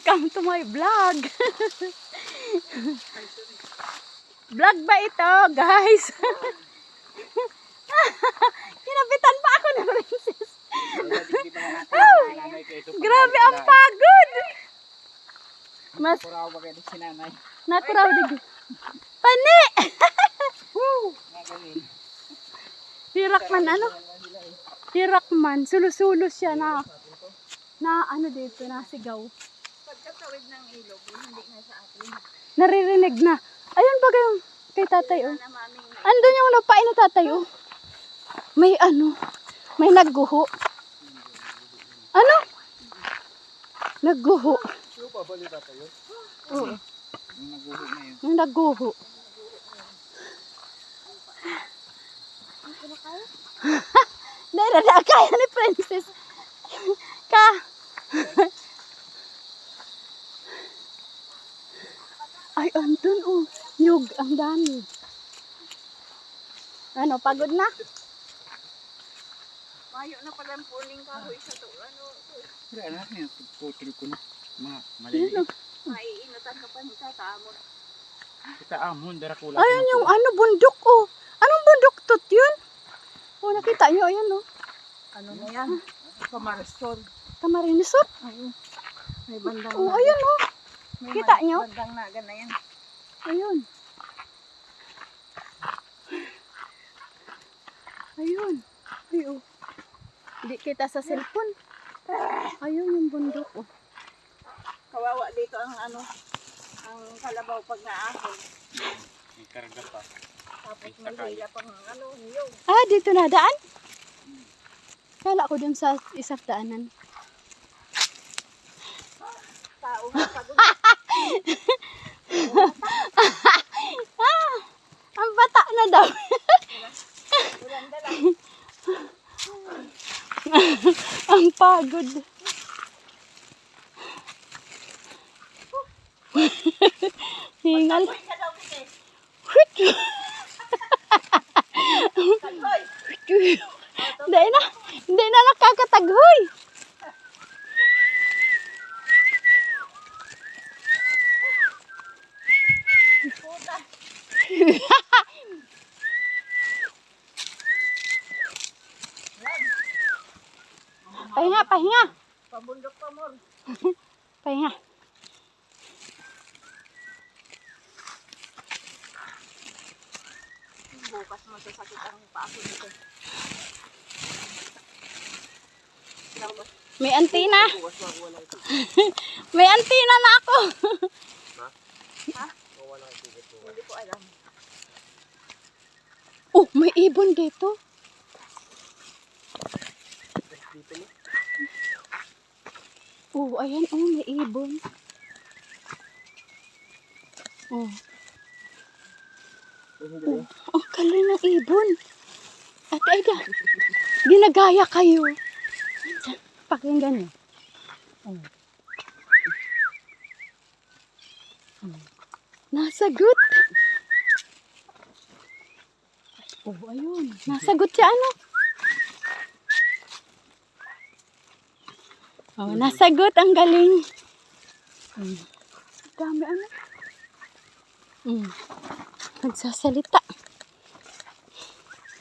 Welcome to my vlog. Vlog ba ito, guys? Kinabitan pa ako ng princess. Grabe ang pagod. Mas nakuraw dig. Pani. Hirak man ano? Hirak man, sulo-sulo siya na ano dito, nasigaw. Pagkatawid ng ilog, hindi nga sa atin. Naririnig na. Ayun ba yung kay tatay oh. Andun yung lupain ni tatay oh. May ano, may nagguho. Ano? Nagguho. Yung pa ba ni tatay yun? Oo. Yung nagguho na yun. Yung nagguho. Dahil na kaya ni princess. Ka. Ay, andun oh. Nyug, ang dami. Ano, pagod na? Mayo na pala ang puning kahoy sa to. Ano? Wala na, yung putol ko na. Mga Yan maliliit. oh. Maiinutan ka pa nita tamon. Kita amon, darakula. Ayun yung ano, bundok oh. Anong bundok tot yun? Oh, nakita nyo, ayun oh. Ano na yan? Kamarisol. Camarinesor. Ayun. May bandang Oh, ayun oh. May kita nyo? bandang naga na yan. Ayun. Ayun. Ay, oh. Hindi kita sa cellphone. Ayun yung bundok oh. Kawawa dito ang ano, ang kalabaw pag naahon. May karga pa. Tapos may hila pang ano, niyog. Ah, dito na daan? Kala ko dun sa isang daanan. Tao nga pagod. Ang bata na daw. Maganda lang. Ang pagod. Hingal. Ay, ka daw, Pite. Hindi na nakakataghoy. Puta. Pahinga, pahinga. Pabundok pa mo. Pahinga. Bukas masasakit ang paso dito. May antina. May antina na ako. Ha? Hindi ko alam. Oh, may ibon dito. Oh, ayan oh, may ibon. Oh. Oh, ang galing ng ibon. At Aida, ginagaya kayo. Pakinggan niyo. Oh. Oh. Nasagot. Oh, ayun. Nasagot siya ano? Oh, nasagot. Ang galing. Dami ano? Nagsasalita.